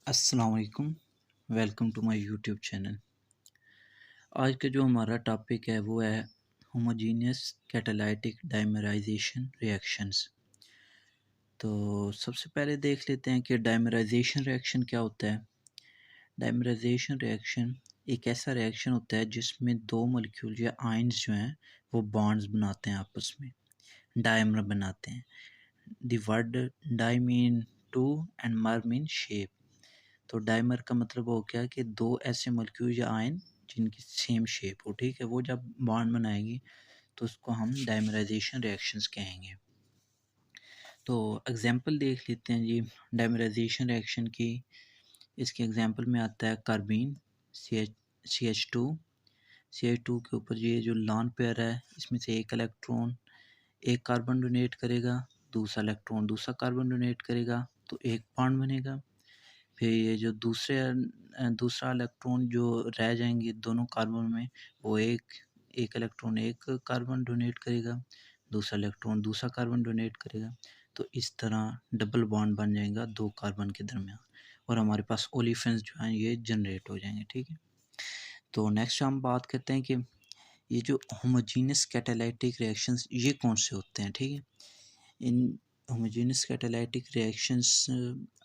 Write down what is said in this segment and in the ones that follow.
अस्सलाम वालेकुम। Welcome to my YouTube channel. आज का जो हमारा टॉपिक है वो है होमोजेनियस कैटालाइटिक डाइमराइजेशन रिएक्शंस। तो सबसे पहले देख लेते हैं कि डाइमराइजेशन रिएक्शन क्या होता है। डाइमराइजेशन रिएक्शन एक ऐसा रिएक्शन होता है जिसमें दो मॉलिक्यूल या आयंस जो हैं वो बॉन्ड्स बनाते हैं, आपस में डायमर बनाते हैं। The word di mean two and mer mean shape. तो डाइमर का मतलब हो गया कि दो ऐसे मॉलिक्यूल या आयन जिनकी सेम शेप हो, ठीक है, वो जब बॉन्ड बनाएगी तो उसको हम डाइमराइजेशन रिएक्शंस कहेंगे। तो एग्जांपल देख लेते हैं जी डाइमराइजेशन रिएक्शन की। इसके एग्जांपल में आता है कार्बीन सी एच टू के ऊपर ये जो लॉन पेयर है इसमें से एक इलेक्ट्रॉन एक कार्बन डोनेट करेगा, दूसरा इलेक्ट्रॉन दूसरा कार्बन डोनेट करेगा तो एक बॉन्ड बनेगा। फिर ये जो दूसरा इलेक्ट्रॉन जो रह जाएंगे दोनों कार्बन में, वो एक एक इलेक्ट्रॉन एक कार्बन डोनेट करेगा, दूसरा इलेक्ट्रॉन दूसरा कार्बन डोनेट करेगा। तो इस तरह डबल बॉन्ड बन जाएगा दो कार्बन के दरमियान और हमारे पास ओलिफेंस जो हैं ये जनरेट हो जाएंगे, ठीक है। तो नेक्स्ट हम बात करते हैं कि ये जो होमोजेनियस कैटालाइटिक रिएक्शंस ये कौन से होते हैं, ठीक है। इन होमोजेनियस कैटालाइटिक रिएक्शंस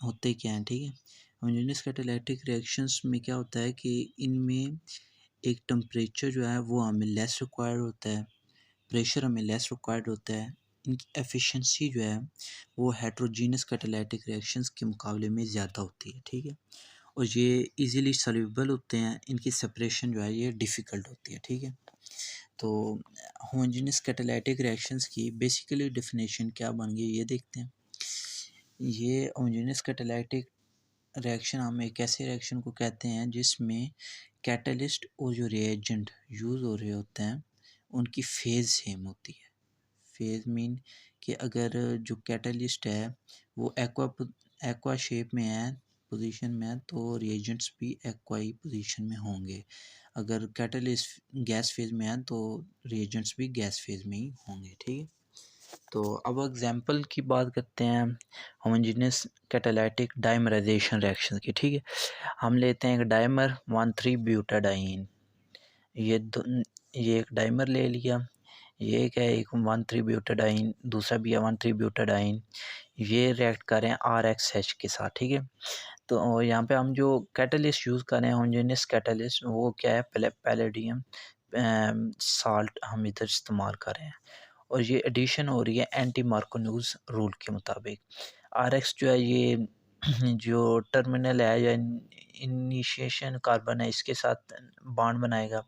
होते क्या हैं, ठीक है। होमोजेनियस कैटालाइटिक रिएक्शंस में क्या होता है कि इनमें एक टेम्परेचर जो है वो हमें लेस रिक्वायर्ड होता है, प्रेशर हमें लेस रिक्वायर्ड होता है। इनकी एफिशिएंसी जो है वो हेट्रोजीनियस कैटालाइटिक रिएक्शंस के मुकाबले में ज़्यादा होती है, ठीक है। और ये इजीली सॉल्यूबल होते हैं, इनकी सेपरेशन जो है ये डिफ़िकल्ट होती है, ठीक है। तो होमोजेनियस कैटालाइटिक रिएक्शंस की बेसिकली डेफिनेशन क्या बन गई ये देखते हैं। ये होमोजेनियस कैटालाइटिक रिएक्शन हम एक ऐसे रिएक्शन को कहते हैं जिसमें कैटलिस्ट और जो रिएजेंट यूज़ हो रहे होते हैं उनकी फेज़ सेम होती है। फेज़ मीन कि अगर जो कैटलिस्ट है वो एक्वा शेप में है, पोजीशन में है, तो रिएजेंट्स भी एक्वा ही पोजीशन में होंगे। अगर कैटलिस्ट गैस फेज़ में है तो रिएजेंट्स भी गैस फेज़ में ही होंगे, ठीक है। तो अब एग्जांपल की बात करते हैं होमोजेनियस कैटालाइटिक डाइमराइजेशन रिएक्शन की, ठीक है। हम लेते हैं एक डाइमर 1,3-ब्यूटाडाइन। ये एक डाइमर ले लिया, ये एक है एक 1,3-ब्यूटाडाइन, दूसरा भी है 1,3-ब्यूटाडाइन। ये रिएक्ट कर रहे हैं RXH के साथ, ठीक है। तो यहाँ पे हम जो कैटलिस्ट यूज़ कर रहे हैं होमोजेनियस कैटलिस्ट वो क्या है, पैलेडियम साल्ट हम इधर इस्तेमाल कर रहे हैं और ये एडिशन हो रही है एंटी मार्कोन्यूज रूल के मुताबिक। RX जो है ये जो टर्मिनल है या इनिशिएशन कार्बन है इसके साथ बॉन्ड बनाएगा।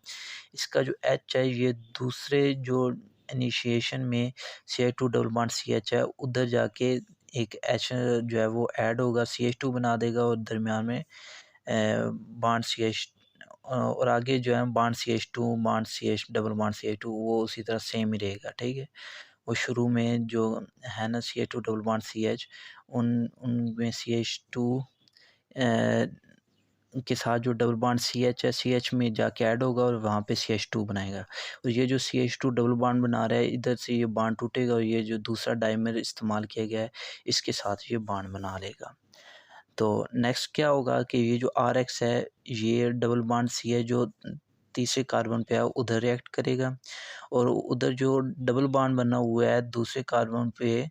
इसका जो H है ये दूसरे जो इनिशिएशन में Ci2 डबल बॉन्ड CH है उधर जाके एक H जो है वो ऐड होगा, CH2 बना देगा और दरमियान में बॉन्ड CH और आगे जो है bond CH2 bond CH double bond CH2 वो उसी तरह सेम ही रहेगा, ठीक है। वो शुरू में जो है ना CH2 डबल बॉन्ड CH उनमें CH2 के साथ जो डबल बॉन्ड CH है CH में जाके ऐड होगा और वहाँ पे CH2 बनाएगा। और ये जो CH2 डबल बॉन्ड बना रहा है इधर से ये बॉन्ड टूटेगा और ये जो दूसरा डाइमर इस्तेमाल किया गया है इसके साथ ये बॉन्ड बना लेगा। तो नेक्स्ट क्या होगा कि ये जो RX है ये डबल बॉन्ड CH जो तीसरे कार्बन पे है उधर रिएक्ट करेगा और उधर जो डबल बॉन्ड बना हुआ है दूसरे कार्बन पे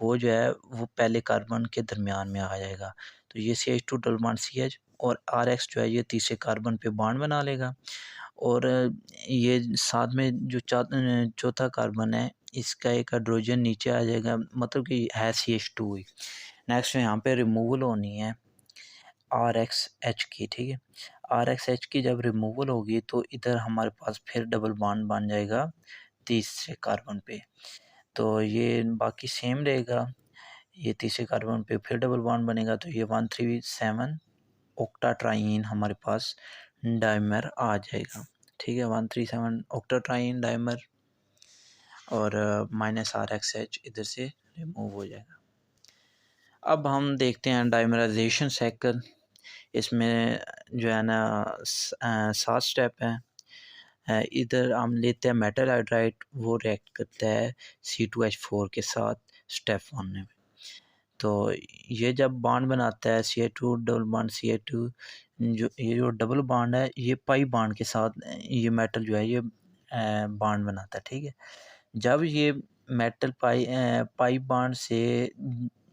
वो जो है वो पहले कार्बन के दरमियान में आ जाएगा। तो ये CH2 डबल बॉन्ड CH और RX जो है ये तीसरे कार्बन पे बॉन्ड बना लेगा और ये साथ में जो चौथा कार्बन है इसका एक हाइड्रोजन नीचे आ जाएगा, मतलब कि है CH2 ही। नेक्स्ट यहाँ पे रिमूवल होनी है RXH की, ठीक है। RXH की जब रिमूवल होगी तो इधर हमारे पास फिर डबल बॉन्ड बन जाएगा तीसरे कार्बन पे। तो ये बाकी सेम रहेगा, ये तीसरे कार्बन पे फिर डबल बॉन्ड बनेगा तो ये 137 ऑक्टाट्राइन हमारे पास डाइमर आ जाएगा, ठीक है। 137 ऑक्टाट्राइन डाइमर और माइनस RXH इधर से रिमूव हो जाएगा। अब हम देखते हैं डाइमराइजेशन साइकिल। इसमें जो है ना 7 स्टेप हैं। इधर हम लेते हैं मेटल हाइड्राइड, वो रिएक्ट करता है C2H4 के साथ स्टेप 1 में। तो ये जब बॉन्ड बनाता है Ca2 डबल बॉन्ड Ca2, जो डबल बॉन्ड है ये पाई बॉन्ड के साथ ये मेटल जो है ये बॉन्ड बनाता है, ठीक है। जब ये मेटल पाई बॉन्ड से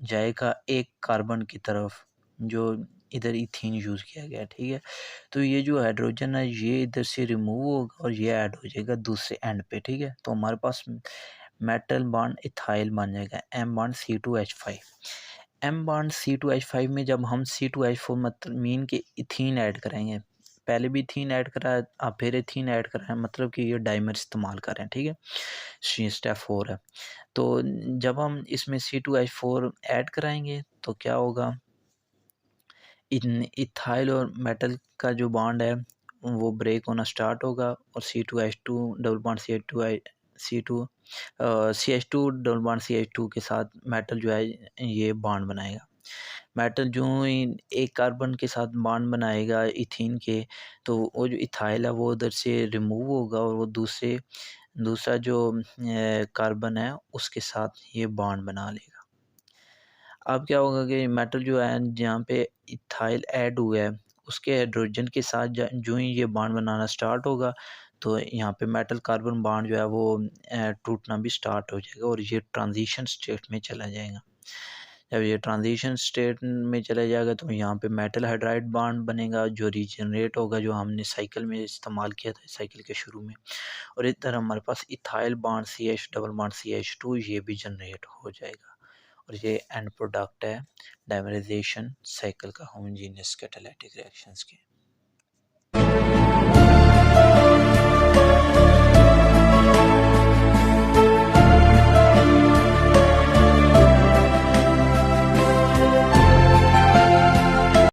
जाएगा एक कार्बन की तरफ, जो इधर इथीन यूज़ किया गया है, ठीक है। तो ये जो हाइड्रोजन है ये इधर से रिमूव होगा और ये ऐड हो जाएगा दूसरे एंड पे, ठीक है। तो हमारे पास मेटल बॉन्ड इथाइल बन जाएगा, am Bond C2H5। Am Bond C2H5 में जब हम C2H4 मतलब मीन के इथीन ऐड कराएंगे, पहले भी इथीन ऐड करा है, अब फिर इथीन ऐड करा है, मतलब कि ये डाइमर इस्तेमाल कर रहे हैं, ठीक है। स्टेप 4 है। तो जब हम इसमें C2H4 ऐड कराएंगे तो क्या होगा, इन इथाइल और मेटल का जो बॉन्ड है वो ब्रेक होना स्टार्ट होगा और C2H2 double bond CH2 double bond CH2 के साथ मेटल जो है ये बॉन्ड बनाएगा। मेटल जो ही एक कार्बन के साथ बॉन्ड बनाएगा इथीन के, तो वो जो इथाइल है वो उधर से रिमूव होगा और वो दूसरा जो कार्बन है उसके साथ ये बॉन्ड बना लेगा। अब क्या होगा कि मेटल जो है जहाँ पे इथाइल ऐड हुआ है उसके हाइड्रोजन के साथ जो ही ये बॉन्ड बनाना स्टार्ट होगा, तो यहाँ पे मेटल कार्बन बॉन्ड जो है वो टूटना भी स्टार्ट हो जाएगा और ये ट्रांजिशन स्टेट में चला जाएगा। जब ये ट्रांजिशन स्टेट में चला जाएगा तो यहाँ पे मेटल हाइड्राइड बॉन्ड बनेगा जो रीजनरेट होगा, जो हमने साइकिल में इस्तेमाल किया था साइकिल के शुरू में। और इधर हमारे पास ethyl bond CH double bond CH2 ये भी जनरेट हो जाएगा और ये एंड प्रोडक्ट है डाइमराइजेशन साइकिल का, होमोजेनियस कैटालिटिक रिएक्शंस के।